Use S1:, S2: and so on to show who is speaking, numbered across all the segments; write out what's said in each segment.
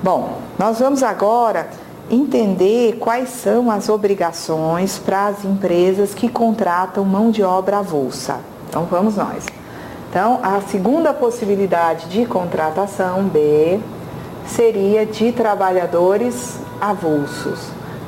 S1: Bom, nós vamos agora entender quais são as obrigações para as empresas que contratam mão de obra avulsa. Então, vamos nós. Então, a segunda possibilidade de contratação, B, seria de trabalhadores avulsos,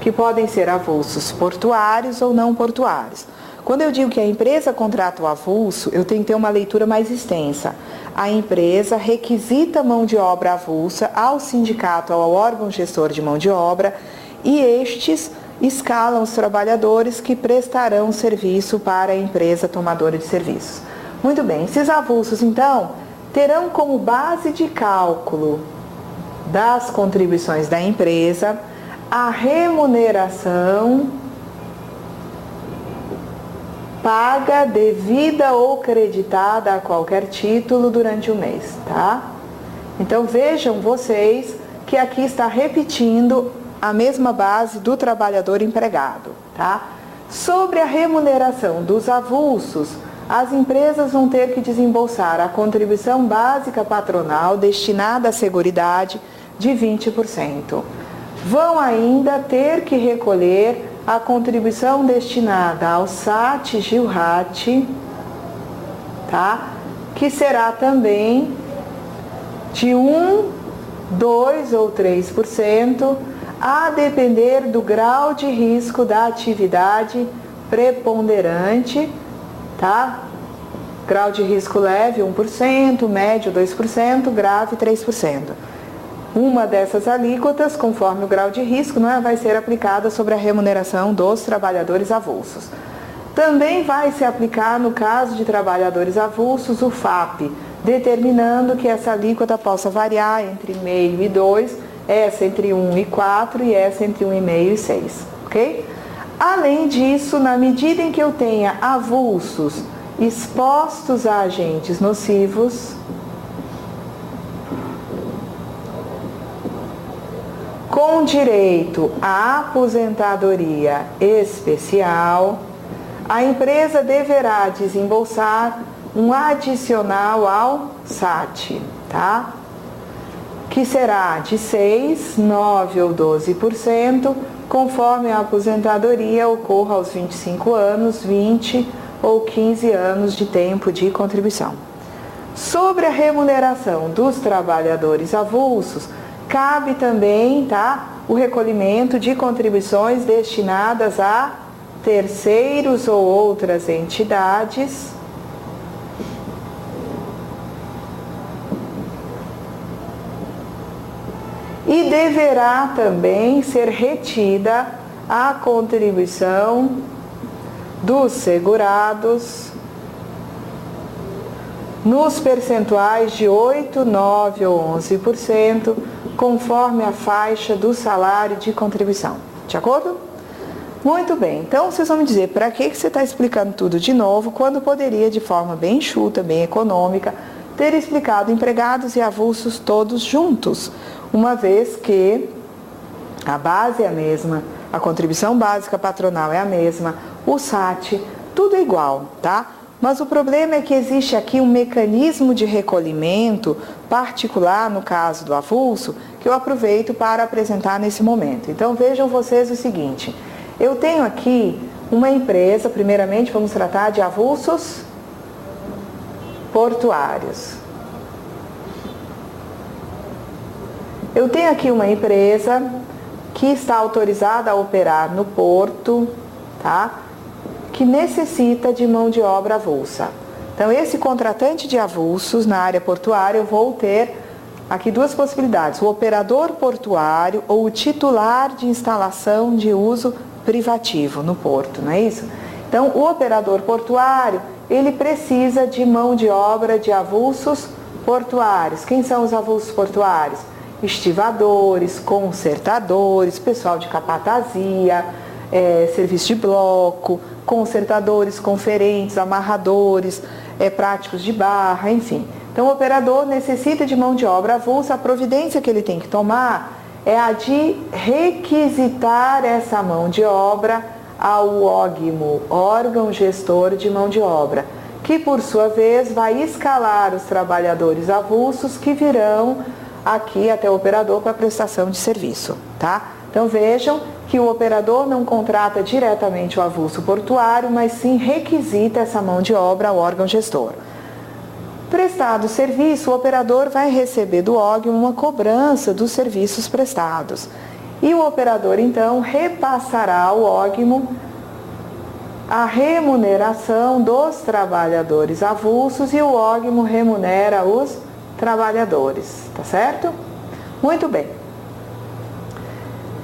S1: que podem ser avulsos portuários ou não portuários. Quando eu digo que a empresa contrata o avulso, eu tenho que ter uma leitura mais extensa. A empresa requisita mão de obra avulsa ao sindicato, ao órgão gestor de mão de obra, e estes escalam os trabalhadores que prestarão serviço para a empresa tomadora de serviços. Muito bem, esses avulsos, então, terão como base de cálculo das contribuições da empresa a remuneração paga, devida ou creditada a qualquer título durante o mês, tá? Então vejam vocês que aqui está repetindo a mesma base do trabalhador empregado, tá? Sobre a remuneração dos avulsos, as empresas vão ter que desembolsar a contribuição básica patronal destinada à Seguridade de 20%. Vão ainda ter que recolher a contribuição destinada ao SAT-GILRAT, tá? Que será também de 1, 2 ou 3%, a depender do grau de risco da atividade preponderante, tá? Grau de risco leve 1%, médio 2%, grave 3%. Uma dessas alíquotas, conforme o grau de risco, vai ser aplicada sobre a remuneração dos trabalhadores avulsos. Também vai se aplicar, no caso de trabalhadores avulsos, o FAP, determinando que essa alíquota possa variar entre 0,5 e 2, essa entre 1 e 4 e essa entre 1,5 e 6, ok? Além disso, na medida em que eu tenha avulsos expostos a agentes nocivos, com direito à aposentadoria especial, a empresa deverá desembolsar um adicional ao SAT, tá? Que será de 6, 9 ou 12%, conforme a aposentadoria ocorra aos 25 anos, 20 ou 15 anos de tempo de contribuição. Sobre a remuneração dos trabalhadores avulsos, cabe também, tá, o recolhimento de contribuições destinadas a terceiros ou outras entidades e deverá também ser retida a contribuição dos segurados nos percentuais de 8, 9 ou 11%, conforme a faixa do salário de contribuição. De acordo? Muito bem. Então, vocês vão me dizer, para que você está explicando tudo de novo, quando poderia, de forma bem enxuta, bem econômica, ter explicado empregados e avulsos todos juntos, uma vez que a base é a mesma, a contribuição básica patronal é a mesma, o SAT, tudo é igual, tá? Mas o problema é que existe aqui um mecanismo de recolhimento particular, no caso do avulso, que eu aproveito para apresentar nesse momento. Então vejam vocês o seguinte, eu tenho aqui uma empresa, primeiramente vamos tratar de avulsos portuários. Eu tenho aqui uma empresa que está autorizada a operar no porto, tá? Que necessita de mão de obra avulsa. Então, esse contratante de avulsos na área portuária, eu vou ter aqui duas possibilidades: o operador portuário ou o titular de instalação de uso privativo no porto, não é isso? Então, o operador portuário, ele precisa de mão de obra de avulsos portuários. Quem são os avulsos portuários? Estivadores, consertadores, pessoal de capatazia, serviço de bloco, consertadores, conferentes, amarradores, práticos de barra, enfim. Então, o operador necessita de mão de obra avulsa. A providência que ele tem que tomar é a de requisitar essa mão de obra ao OGMO, órgão gestor de mão de obra, que por sua vez vai escalar os trabalhadores avulsos que virão aqui até o operador para prestação de serviço, tá? Então vejam que o operador não contrata diretamente o avulso portuário, mas sim requisita essa mão de obra ao órgão gestor. Prestado o serviço, o operador vai receber do ógimo uma cobrança dos serviços prestados. E o operador, então, repassará ao ógimo a remuneração dos trabalhadores avulsos e o ógimo remunera os trabalhadores, tá certo? Muito bem.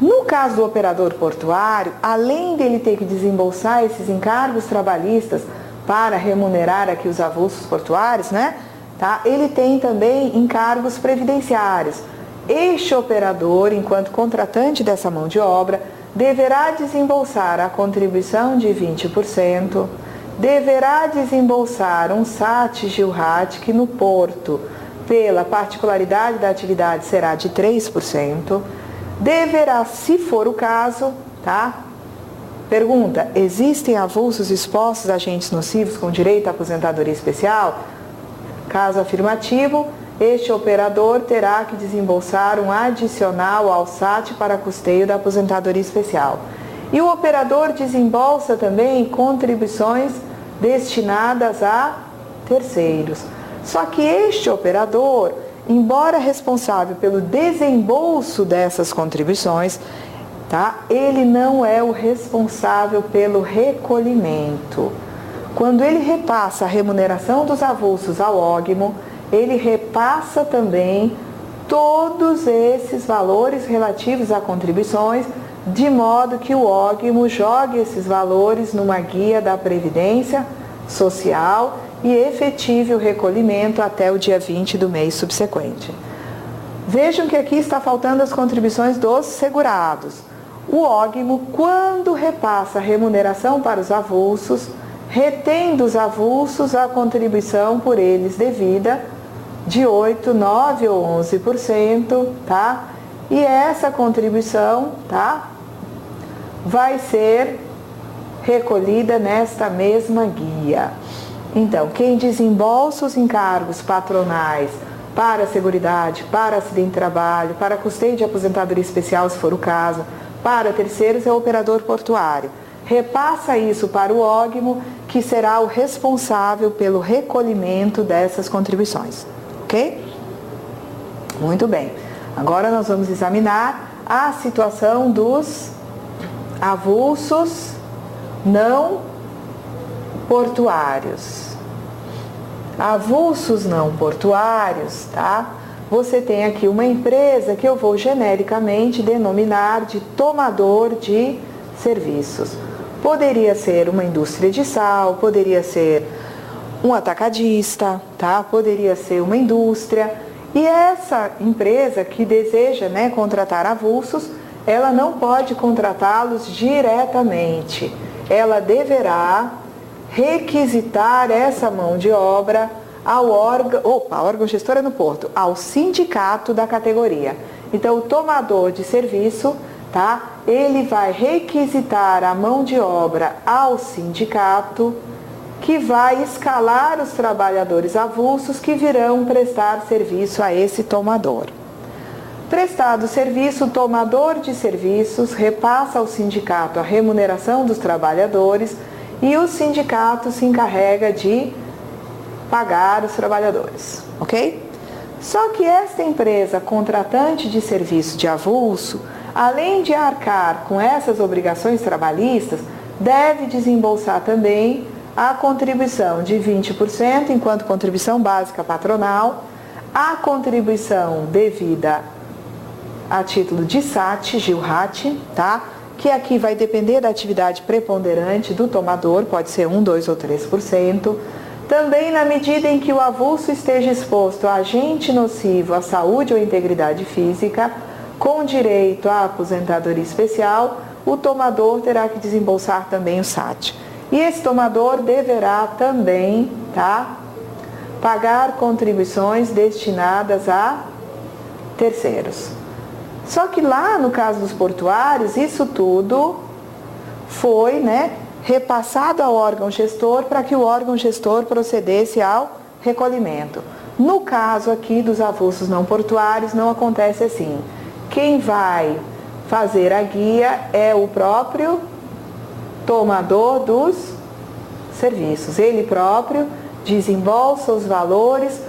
S1: No caso do operador portuário, além dele ter que desembolsar esses encargos trabalhistas para remunerar aqui os avulsos portuários, né? Tá? Ele tem também encargos previdenciários. Este operador, enquanto contratante dessa mão de obra, deverá desembolsar a contribuição de 20%, deverá desembolsar um SAT-GILRAT, que no porto, pela particularidade da atividade, será de 3%, deverá, se for o caso, tá? Pergunta, existem avulsos expostos a agentes nocivos com direito à aposentadoria especial? Caso afirmativo, este operador terá que desembolsar um adicional ao SAT para custeio da aposentadoria especial. E o operador desembolsa também contribuições destinadas a terceiros. Só que este operador, embora responsável pelo desembolso dessas contribuições, tá? Ele não é o responsável pelo recolhimento. Quando ele repassa a remuneração dos avulsos ao ógimo, ele repassa também todos esses valores relativos a contribuições, de modo que o ógimo jogue esses valores numa guia da Previdência Social e efetive o recolhimento até o dia 20 do mês subsequente. Vejam que aqui está faltando as contribuições dos segurados. O ógimo, quando repassa a remuneração para os avulsos, retém dos avulsos a contribuição por eles devida de 8%, 9% ou 11%, tá? E essa contribuição, tá? Vai ser recolhida nesta mesma guia. Então, quem desembolsa os encargos patronais para a Seguridade, para acidente de trabalho, para custeio de aposentadoria especial, se for o caso, para terceiros é o operador portuário. Repassa isso para o ógimo, que será o responsável pelo recolhimento dessas contribuições. Ok? Muito bem. Agora nós vamos examinar a situação dos avulsos não portuários. Avulsos não portuários, tá? Você tem aqui uma empresa que eu vou genericamente denominar de tomador de serviços. Poderia ser uma indústria de sal, poderia ser um atacadista, tá? Poderia ser uma indústria. E essa empresa que deseja, né, contratar avulsos, ela não pode contratá-los diretamente. Ela deverá requisitar essa mão de obra ao órgão gestor é no porto, ao sindicato da categoria. Então, o tomador de serviço, tá? Ele vai requisitar a mão de obra ao sindicato, que vai escalar os trabalhadores avulsos que virão prestar serviço a esse tomador. Prestado o serviço, o tomador de serviços repassa ao sindicato a remuneração dos trabalhadores e o sindicato se encarrega de pagar os trabalhadores, ok? Só que esta empresa contratante de serviço de avulso, além de arcar com essas obrigações trabalhistas, deve desembolsar também a contribuição de 20% enquanto contribuição básica patronal, a contribuição devida a título de SAT, GILRAT, tá? Que aqui vai depender da atividade preponderante do tomador, pode ser 1%, 2% ou 3%. Também na medida em que o avulso esteja exposto a agente nocivo à saúde ou integridade física, com direito à aposentadoria especial, o tomador terá que desembolsar também o SAT. E esse tomador deverá também, tá, pagar contribuições destinadas a terceiros. Só que lá no caso dos portuários, isso tudo foi, né, repassado ao órgão gestor para que o órgão gestor procedesse ao recolhimento. No caso aqui dos avulsos não portuários, não acontece assim. Quem vai fazer a guia é o próprio tomador dos serviços. Ele próprio desembolsa os valores,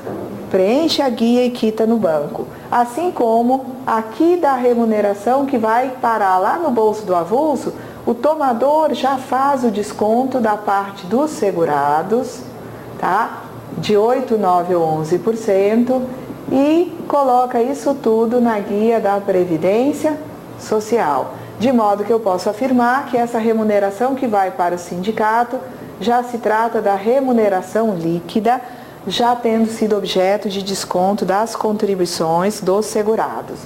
S1: preenche a guia e quita no banco. Assim como aqui da remuneração que vai parar lá no bolso do avulso, o tomador já faz o desconto da parte dos segurados, tá? De 8, 9 ou 11% e coloca isso tudo na guia da Previdência Social. De modo que eu posso afirmar que essa remuneração que vai para o sindicato já se trata da remuneração líquida, já tendo sido objeto de desconto das contribuições dos segurados.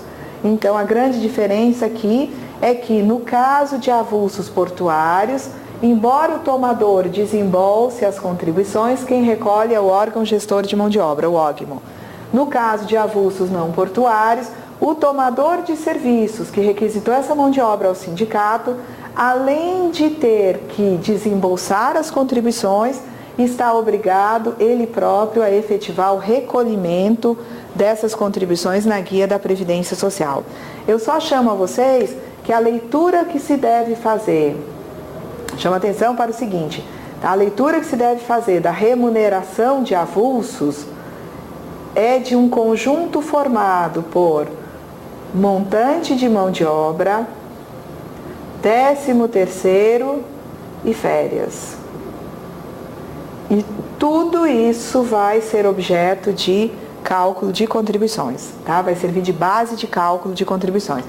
S1: Então, a grande diferença aqui é que, no caso de avulsos portuários, embora o tomador desembolse as contribuições, quem recolhe é o órgão gestor de mão de obra, o órgão. No caso de avulsos não portuários, o tomador de serviços que requisitou essa mão de obra ao sindicato, além de ter que desembolsar as contribuições, está obrigado ele próprio a efetivar o recolhimento dessas contribuições na guia da Previdência Social. Eu só chamo a vocês que a leitura que se deve fazer, chama atenção para o seguinte, a leitura que se deve fazer da remuneração de avulsos é de um conjunto formado por montante de mão de obra, 13º e férias. E tudo isso vai ser objeto de cálculo de contribuições, tá? Vai servir de base de cálculo de contribuições.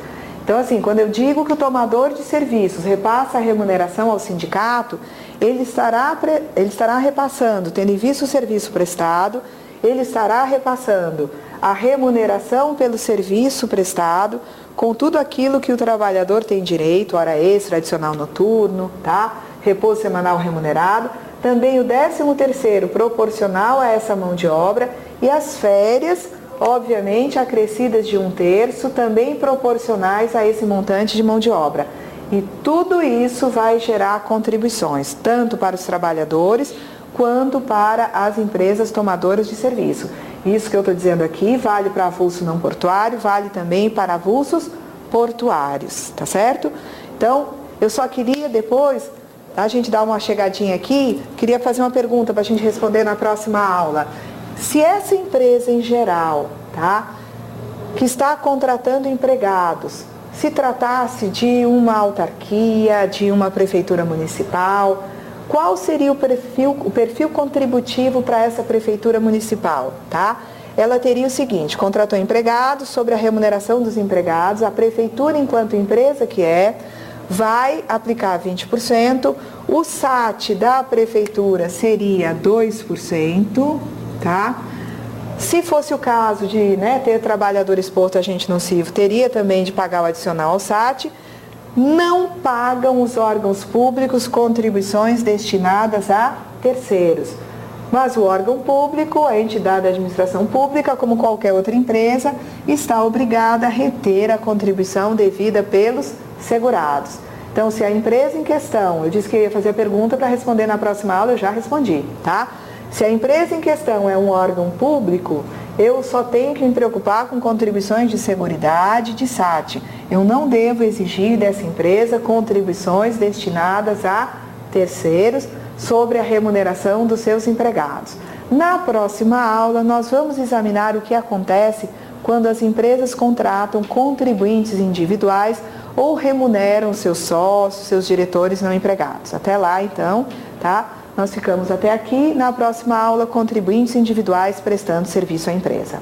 S1: Então, assim, quando eu digo que o tomador de serviços repassa a remuneração ao sindicato, ele estará repassando, tendo em vista o serviço prestado, ele estará repassando a remuneração pelo serviço prestado, com tudo aquilo que o trabalhador tem direito, hora extra, adicional noturno, tá? Repouso semanal remunerado, também o 13º proporcional a essa mão de obra e as férias, obviamente, acrescidas de 1/3, também proporcionais a esse montante de mão de obra. E tudo isso vai gerar contribuições, tanto para os trabalhadores, quanto para as empresas tomadoras de serviço. Isso que eu estou dizendo aqui vale para avulso não portuário, vale também para avulsos portuários, tá certo? Então, eu só queria depois, a gente dar uma chegadinha aqui, queria fazer uma pergunta para a gente responder na próxima aula. Se essa empresa em geral, tá, que está contratando empregados, se tratasse de uma autarquia, de uma prefeitura municipal, qual seria o perfil contributivo para essa prefeitura municipal, tá? Ela teria o seguinte, contratou empregados, sobre a remuneração dos empregados, a prefeitura, enquanto empresa que é, vai aplicar 20%, o SAT da prefeitura seria 2%, tá? Se fosse o caso de, ter trabalhador exposto a agente nocivo, teria também de pagar o adicional ao SAT. Não pagam os órgãos públicos contribuições destinadas a terceiros. Mas o órgão público, a entidade da administração pública, como qualquer outra empresa, está obrigada a reter a contribuição devida pelos segurados. Então, se a empresa em questão, eu disse que ia fazer a pergunta para responder na próxima aula, eu já respondi, tá? Se a empresa em questão é um órgão público, eu só tenho que me preocupar com contribuições de seguridade de SAT. Eu não devo exigir dessa empresa contribuições destinadas a terceiros sobre a remuneração dos seus empregados. Na próxima aula, nós vamos examinar o que acontece quando as empresas contratam contribuintes individuais ou remuneram seus sócios, seus diretores não empregados. Até lá, então, tá? Nós ficamos até aqui. Na próxima aula, contribuintes individuais prestando serviço à empresa.